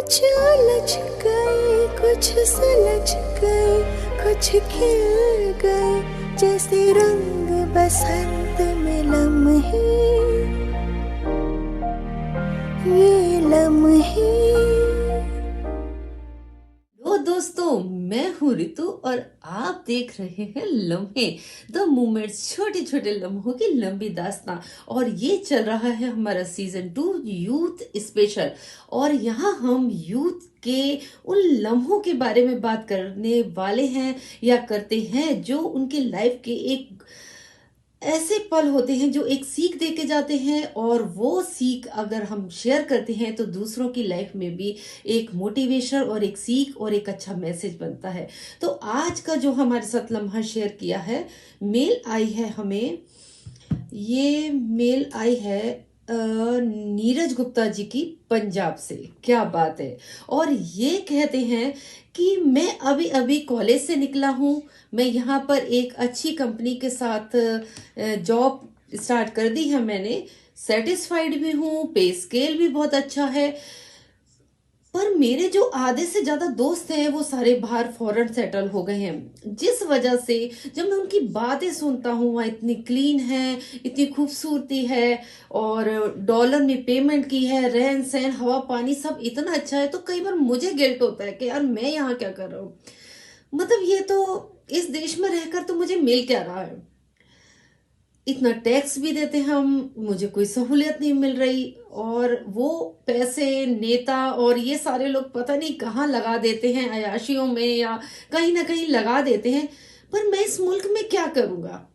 कुछ उलझ गए, कुछ सुलझ गए, कुछ खिल गए जैसे रंग बसंत में लम्हे, ये लम्हे। दोस्तों, मैं हूँ रितु और आप देख रहे हैं लम्हे द मोमेंट्स, छोटे छोटे लम्हों की लंबी दास्तां। और ये चल रहा है हमारा सीजन 2 यूथ स्पेशल। और यहाँ हम यूथ के उन लम्हों के बारे में बात करने वाले हैं या करते हैं जो उनके लाइफ के एक ऐसे पल होते हैं जो एक सीख दे के जाते हैं, और वो सीख अगर हम शेयर करते हैं तो दूसरों की लाइफ में भी एक मोटिवेशन और एक सीख और एक अच्छा मैसेज बनता है। तो आज का जो हमारे साथ लम्हा शेयर किया है, मेल आई है हमें, ये मेल आई है नीरज गुप्ता जी की, पंजाब से। क्या बात है। और ये कहते हैं कि मैं अभी अभी कॉलेज से निकला हूँ, मैं यहाँ पर एक अच्छी कंपनी के साथ जॉब स्टार्ट कर दी है मैंने, सेटिस्फाइड भी हूँ, पे स्केल भी बहुत अच्छा है। पर मेरे जो आधे से ज्यादा दोस्त हैं वो सारे बाहर फॉरेन सेटल हो गए हैं, जिस वजह से जब मैं उनकी बातें सुनता हूँ, वहाँ इतनी क्लीन है, इतनी खूबसूरती है, और डॉलर में पेमेंट की है, रहन सहन हवा पानी सब इतना अच्छा है, तो कई बार मुझे गिल्ट होता है कि यार मैं यहाँ क्या कर रहा हूँ। मतलब ये तो, इस देश में रहकर तो मुझे मिल क्या रहा है। इतना टैक्स भी देते हम, मुझे कोई सहूलियत नहीं मिल रही, और वो पैसे नेता और ये सारे लोग पता नहीं कहाँ लगा देते हैं, अयाशियों में या कहीं ना कहीं लगा देते हैं। पर मैं इस मुल्क में क्या करूंगा,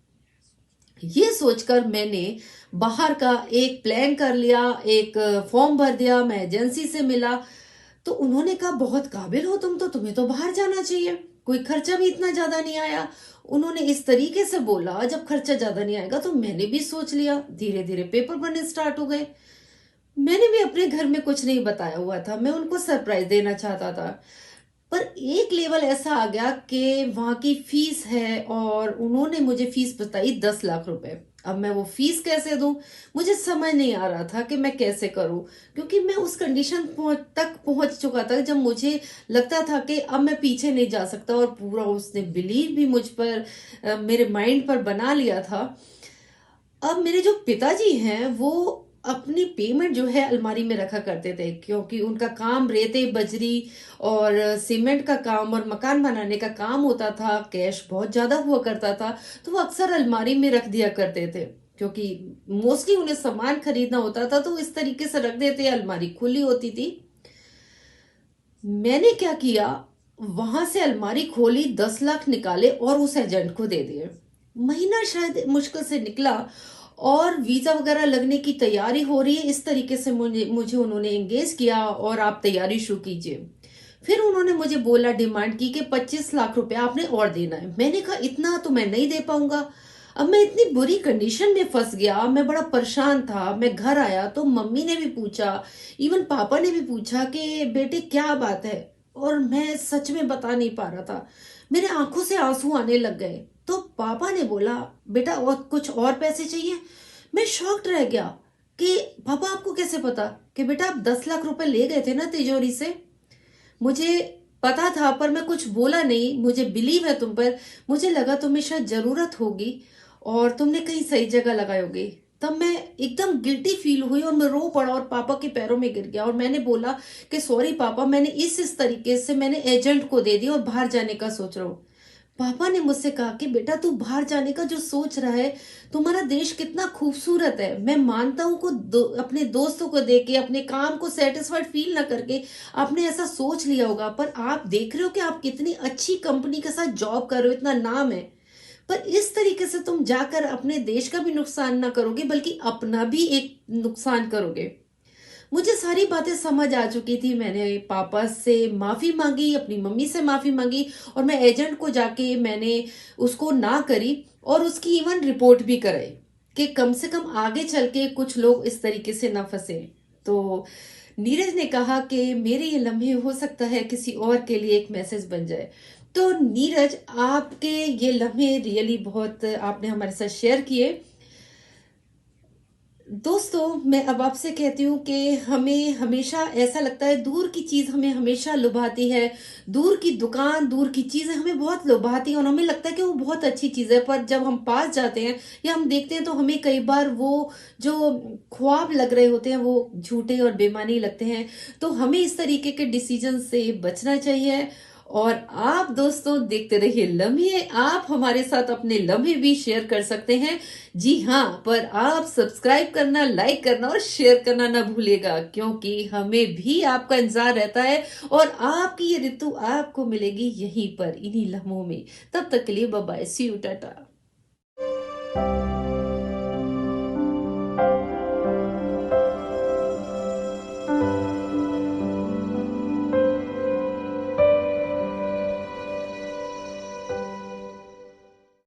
ये सोचकर मैंने बाहर का एक प्लान कर लिया, एक फॉर्म भर दिया, मैं एजेंसी से मिला। तो उन्होंने कहा बहुत काबिल हो तुम, तो तुम्हें तो बाहर जाना चाहिए, कोई खर्चा भी इतना ज्यादा नहीं आया। उन्होंने इस तरीके से बोला, जब खर्चा ज्यादा नहीं आएगा तो मैंने भी सोच लिया, धीरे धीरे पेपर बनने स्टार्ट हो गए। मैंने भी अपने घर में कुछ नहीं बताया हुआ था, मैं उनको सरप्राइज देना चाहता था। पर एक लेवल ऐसा आ गया कि वहां की फीस है, और उन्होंने मुझे फीस बताई 10 लाख रुपए। अब मैं वो फीस कैसे दूं, मुझे समझ नहीं आ रहा था कि मैं कैसे करूं, क्योंकि मैं उस कंडीशन तक पहुंच चुका था जब मुझे लगता था कि अब मैं पीछे नहीं जा सकता, और पूरा उसने बिलीव भी मुझ पर, मेरे माइंड पर बना लिया था। अब मेरे जो पिताजी हैं वो अपनी पेमेंट जो है अलमारी में रखा करते थे, क्योंकि उनका काम रेते बजरी और सीमेंट का काम और मकान बनाने का काम होता था, कैश बहुत ज्यादा हुआ करता था, तो वो अक्सर अलमारी में रख दिया करते थे। क्योंकि मोस्टली उन्हें सामान खरीदना होता था तो इस तरीके से रख देते, अलमारी खुली होती थी। मैंने क्या किया, वहां से अलमारी खोली, 10 लाख निकाले और उस एजेंट को दे दिए। महीना शायद मुश्किल से निकला, और वीजा वगैरह लगने की तैयारी हो रही है, इस तरीके से मुझे मुझे उन्होंने एंगेज किया, और आप तैयारी शुरू कीजिए। फिर उन्होंने मुझे बोला, डिमांड की कि 25 लाख रुपए आपने और देना है। मैंने कहा इतना तो मैं नहीं दे पाऊंगा। अब मैं इतनी बुरी कंडीशन में फंस गया, मैं बड़ा परेशान था। मैं घर आया तो मम्मी ने भी पूछा, इवन पापा ने भी पूछा कि बेटे क्या बात है, और मैं सच में बता नहीं पा रहा था। मेरे आंखों से आंसू आने लग गए। तो पापा ने बोला, बेटा और कुछ और पैसे चाहिए। मैं शॉक्ड रह गया कि पापा आपको कैसे पता कि बेटा आप 10 लाख रुपए ले गए थे ना तिजोरी से। मुझे पता था पर मैं कुछ बोला नहीं, मुझे बिलीव है तुम पर, मुझे लगा तुम्हें शायद जरूरत होगी और तुमने कहीं सही जगह लगाई होगी। तब मैं एकदम गिल्टी फील हुई और मैं रो पड़ा और पापा के पैरों में गिर गया, और मैंने बोला कि सॉरी पापा, मैंने इस तरीके से मैंने एजेंट को दे दिया और बाहर जाने का सोच रहा हूँ। पापा ने मुझसे कहा कि बेटा तू बाहर जाने का जो सोच रहा है, तुम्हारा देश कितना खूबसूरत है। मैं मानता हूँ को अपने दोस्तों को देख के, अपने काम को सेटिस्फाइड फील ना करके आपने ऐसा सोच लिया होगा, पर आप देख रहे हो कि आप कितनी अच्छी कंपनी के साथ जॉब कर रहे हो, इतना नाम है। पर इस तरीके से तुम जाकर अपने देश का भी नुकसान ना करोगे, बल्कि अपना भी एक नुकसान करोगे। मुझे सारी बातें समझ आ चुकी थी। मैंने पापा से माफी मांगी, अपनी मम्मी से माफी मांगी, और मैं एजेंट को जाके मैंने उसको ना करी, और उसकी इवन रिपोर्ट भी कराई कि कम से कम आगे चल के कुछ लोग इस तरीके से ना फंसे। तो नीरज ने कहा कि मेरे ये लम्हे हो सकता है किसी और के लिए एक मैसेज बन जाए। तो नीरज, आपके ये लम्हे रियली बहुत आपने हमारे साथ शेयर किए। दोस्तों, मैं अब आपसे कहती हूँ कि हमें हमेशा ऐसा लगता है दूर की चीज़ हमें हमेशा लुभाती है। दूर की दुकान, दूर की चीज़ें हमें बहुत लुभाती हैं और हमें लगता है कि वो बहुत अच्छी चीज़ है, पर जब हम पास जाते हैं या हम देखते हैं तो हमें कई बार वो जो ख्वाब लग रहे होते हैं वो झूठे और बेमानी लगते हैं। तो हमें इस तरीके के डिसीजन से बचना चाहिए। और आप दोस्तों देखते रहिए लम्हे, आप हमारे साथ अपने लम्हे भी शेयर कर सकते हैं। जी हाँ, पर आप सब्सक्राइब करना, लाइक करना और शेयर करना ना भूलिएगा, क्योंकि हमें भी आपका इंतजार रहता है और आपकी ये ऋतु आपको मिलेगी यहीं पर, इन्हीं लम्हों में। तब तक के लिए bye bye, see you, Tata.